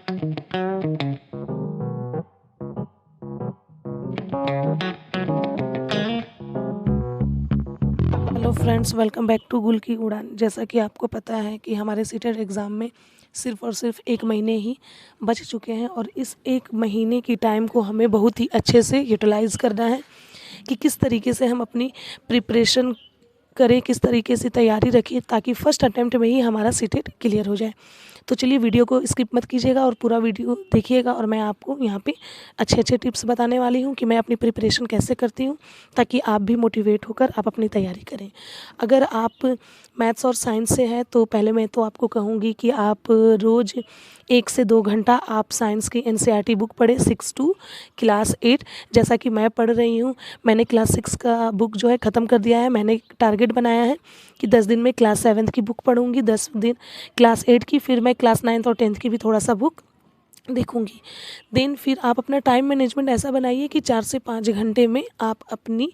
Hello friends, welcome back to Gul ki उड़ान। जैसा कि आपको पता है कि हमारे सीटेट एग्ज़ाम में सिर्फ़ और सिर्फ 1 महीने ही बच चुके हैं और इस 1 महीने की टाइम को हमें बहुत ही अच्छे से यूटिलाइज़ करना है कि किस तरीके से हम अपनी प्रिपरेशन करें, किस तरीके से तैयारी रखें ताकि फर्स्ट अटेम्प्ट में ही हमारा सीटेट क्लियर हो जाए। तो चलिए, वीडियो को स्किप मत कीजिएगा और पूरा वीडियो देखिएगा और मैं आपको यहाँ पे अच्छे-अच्छे टिप्स बताने वाली हूँ कि मैं अपनी प्रिपरेशन कैसे करती हूँ ताकि आप भी मोटिवेट होकर आप अपनी तैयारी करें। अगर आप मैथ्स और साइंस से हैं तो पहले मैं तो आपको कहूँगी कि आप रोज़ 1 से 2 घंटा आप साइंस की एनसीईआरटी बुक पढ़ें 6 टू क्लास 8, जैसा कि मैं पढ़ रही हूँ। मैंने क्लास 6 का बुक जो है ख़त्म कर दिया है। मैंने टारगेट बनाया है कि 10 दिन में क्लास 7 की बुक पढ़ूँगी, 10 दिन क्लास 8 की, फिर मैं क्लास 9th और 10th की भी थोड़ा-सा बुक देखूँगी। देन फिर आप अपना टाइम मैनेजमेंट ऐसा बनाइए कि 4 से 5 घंटे में आप अपनी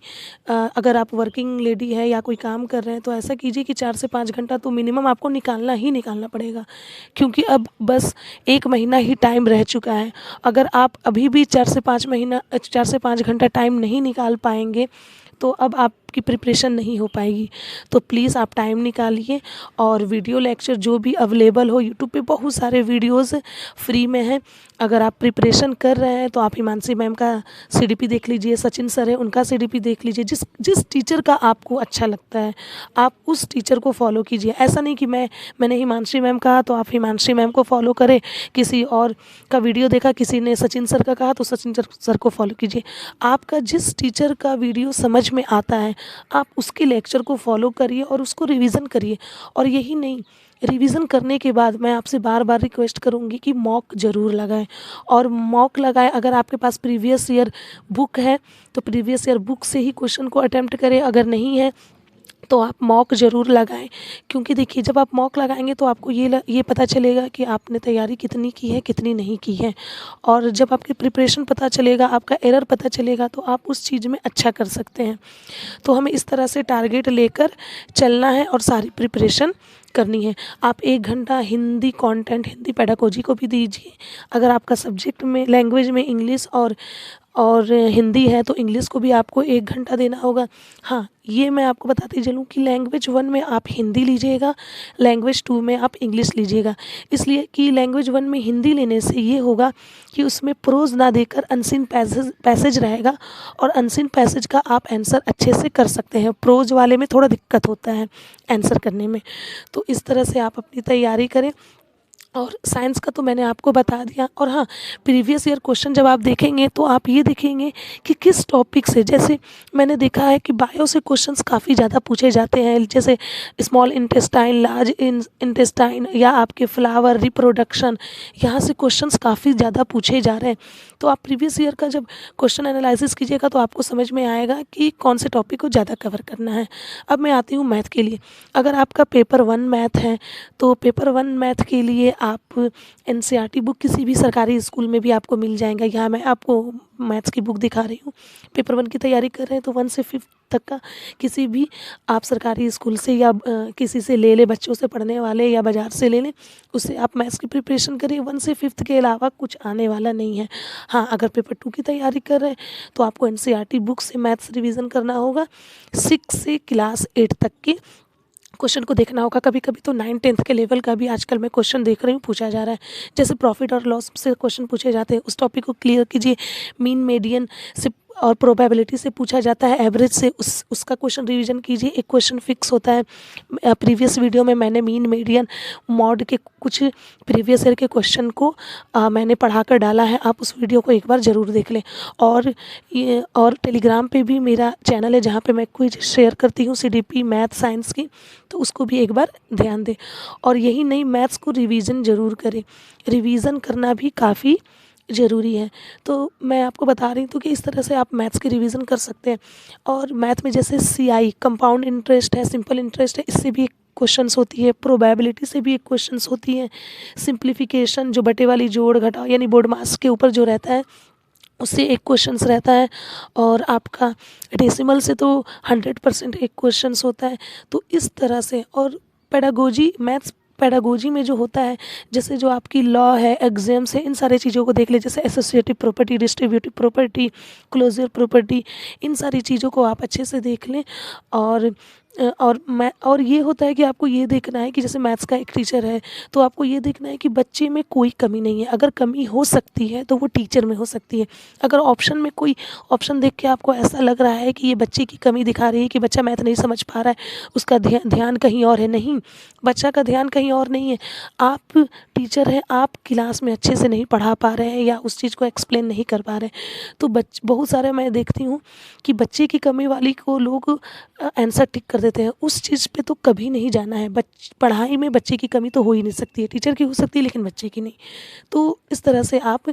अगर आप वर्किंग लेडी है या कोई काम कर रहे हैं तो ऐसा कीजिए कि 4 से 5 घंटा तो मिनिमम आपको निकालना ही निकालना पड़ेगा, क्योंकि अब बस 1 महीना ही टाइम रह चुका है। अगर आप अभी भी 4 से 5 घंटा टाइम नहीं निकाल पाएँगे तो अब आपकी प्रिपरेशन नहीं हो पाएगी। तो प्लीज़ आप टाइम निकालिए और वीडियो लेक्चर जो भी अवेलेबल हो, यूट्यूब पे बहुत सारे वीडियोज़ फ्री में हैं। अगर आप प्रिपरेशन कर रहे हैं तो आप हिमांशी मैम का सीडीपी देख लीजिए, सचिन सर है उनका सीडीपी देख लीजिए। जिस जिस टीचर का आपको अच्छा लगता है आप उस टीचर को फॉलो कीजिए। ऐसा नहीं कि मैंने हिमांशी मैम कहा तो आप हिमांशी मैम को फॉलो करें, किसी और का वीडियो देखा, किसी ने सचिन सर का कहा तो सचिन सर को फॉलो कीजिए। आपका जिस टीचर का वीडियो समझ में आता है आप उसके लेक्चर को फॉलो करिए और उसको रिवीजन करिए। और यही नहीं, रिवीजन करने के बाद मैं आपसे बार बार रिक्वेस्ट करूँगी कि मॉक ज़रूर लगाएं। और मॉक लगाएं, अगर आपके पास प्रीवियस ईयर बुक है तो प्रीवियस ईयर बुक से ही क्वेश्चन को अटेम्प्ट करें, अगर नहीं है तो आप मॉक ज़रूर लगाएं। क्योंकि देखिए, जब आप मॉक लगाएंगे तो आपको ये पता चलेगा कि आपने तैयारी कितनी की है, कितनी नहीं की है। और जब आपकी प्रिपरेशन पता चलेगा, आपका एरर पता चलेगा तो आप उस चीज़ में अच्छा कर सकते हैं। तो हमें इस तरह से टारगेट लेकर चलना है और सारी प्रिपरेशन करनी है। आप 1 घंटा हिंदी कंटेंट, हिंदी पेडागोजी को भी दीजिए। अगर आपका सब्जेक्ट में लैंग्वेज में इंग्लिश और हिंदी है तो इंग्लिश को भी आपको 1 घंटा देना होगा। हाँ, ये मैं आपको बताती चलूँ कि लैंग्वेज 1 में आप हिंदी लीजिएगा, लैंग्वेज 2 में आप इंग्लिश लीजिएगा। इसलिए कि लैंग्वेज 1 में हिंदी लेने से ये होगा कि उसमें प्रोज़ ना देकर अनसीन पैसेज रहेगा और अनसीन पैसेज का आप आंसर अच्छे से कर सकते हैं। प्रोज़ वाले में थोड़ा दिक्कत होता है आंसर करने में। तो इस तरह से आप अपनी तैयारी करें। और साइंस का तो मैंने आपको बता दिया। और हाँ, प्रीवियस ईयर क्वेश्चन जब आप देखेंगे तो आप ये देखेंगे कि किस टॉपिक से, जैसे मैंने देखा है कि बायो से क्वेश्चंस काफ़ी ज़्यादा पूछे जाते हैं, जैसे स्मॉल इंटेस्टाइन, लार्ज इंटेस्टाइन या आपके फ्लावर, रिप्रोडक्शन, यहाँ से क्वेश्चंस काफ़ी ज़्यादा पूछे जा रहे हैं। तो आप प्रीवियस ईयर का जब क्वेश्चन एनालिसिस कीजिएगा तो आपको समझ में आएगा कि कौन से टॉपिक को ज़्यादा कवर करना है। अब मैं आती हूँ मैथ के लिए। अगर आपका पेपर 1 मैथ है तो पेपर 1 मैथ के लिए आप एनसीईआरटी बुक किसी भी सरकारी स्कूल में भी आपको मिल जाएगा। यहाँ मैं आपको मैथ्स की बुक दिखा रही हूँ। पेपर 1 की तैयारी कर रहे हैं तो 1 से 5th तक का किसी भी आप सरकारी स्कूल से या किसी से ले लें, बच्चों से पढ़ने वाले, या बाज़ार से ले लें, उससे आप मैथ्स की प्रिपरेशन करिए। 1 से 5th के अलावा कुछ आने वाला नहीं है। हाँ, अगर पेपर 2 की तैयारी कर रहे हैं तो आपको एनसीईआरटी बुक से मैथ्स रिवीजन करना होगा। 6 से क्लास 8 तक की क्वेश्चन को देखना होगा। कभी कभी तो 9th-10th के लेवल का भी आजकल मैं क्वेश्चन देख रही हूँ पूछा जा रहा है। जैसे प्रॉफिट और लॉस से क्वेश्चन पूछे जाते हैं, उस टॉपिक को क्लियर कीजिए। मीन, मीडियन से और प्रोबेबिलिटी से पूछा जाता है, एवरेज से उसका क्वेश्चन रिवीजन कीजिए। एक क्वेश्चन फिक्स होता है। प्रीवियस वीडियो में मैंने मीन, मीडियन, मॉड के कुछ प्रीवियस ईयर के क्वेश्चन को मैंने पढ़ा कर डाला है। आप उस वीडियो को एक बार ज़रूर देख लें। और टेलीग्राम पे भी मेरा चैनल है जहाँ पे मैं क्विज शेयर करती हूँ सीडीपी मैथ साइंस की, तो उसको भी एक बार ध्यान दें। और यही नहीं, मैथ्स को रिवीजन ज़रूर करें। रिवीजन करना भी काफ़ी ज़रूरी है। तो मैं आपको बता रही हूँ कि इस तरह से आप मैथ्स की रिवीजन कर सकते हैं। और मैथ में जैसे सीआई, कंपाउंड इंटरेस्ट है, सिंपल इंटरेस्ट है, इससे भी एक क्वेश्चंस होती है। प्रोबेबिलिटी से भी एक क्वेश्चंस होती है। सिंप्लीफिकेशन, जो बटे वाली जोड़ घटाव यानी बोर्ड मास के ऊपर जो रहता है, उससे एक क्वेश्चंस रहता है। और आपका डेसिमल से तो 100% एक क्वेश्चंस होता है। तो इस तरह से, और पेडागोजी मैथ्स पेडागोजी में जो होता है, जैसे जो आपकी लॉ है, एग्जाम्स है, इन सारी चीज़ों को देख ले, जैसे associative property, distributive property, closure property, इन सारी चीज़ों को आप अच्छे से देख लें। और और ये होता है कि आपको ये देखना है कि जैसे मैथ्स का एक टीचर है, तो आपको ये देखना है कि बच्चे में कोई कमी नहीं है। अगर कमी हो सकती है तो वो टीचर में हो सकती है। अगर ऑप्शन में कोई ऑप्शन देख के आपको ऐसा लग रहा है कि ये बच्चे की कमी दिखा रही है कि बच्चा मैथ नहीं समझ पा रहा है, उसका ध्यान कहीं और है, नहीं, बच्चा का ध्यान कहीं और नहीं है। आप टीचर हैं, आप क्लास में अच्छे से नहीं पढ़ा पा रहे हैं या उस चीज़ को एक्सप्लेन नहीं कर पा रहे हैं, तो बहुत सारे मैं देखती हूँ कि बच्चे की कमी वाली को लोग आंसर टिक कर देते हैं। उस चीज़ पे तो कभी नहीं जाना है। पढ़ाई में बच्चे की कमी तो हो ही नहीं सकती है, टीचर की हो सकती है लेकिन बच्चे की नहीं। तो इस तरह से आप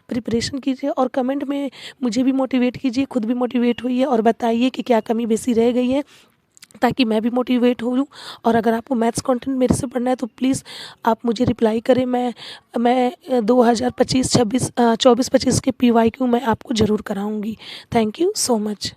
प्रिपरेशन कीजिए और कमेंट में मुझे भी मोटिवेट कीजिए, खुद भी मोटिवेट होइए और बताइए कि क्या कमी बेसी रह गई है, ताकि मैं भी मोटिवेट हो लूँ। और अगर आपको मैथ्स कंटेंट मेरे से पढ़ना है तो प्लीज़ आप मुझे रिप्लाई करें। मैं 2025-26 24-25 के PYQ मैं आपको ज़रूर कराऊँगी। Thank you so much.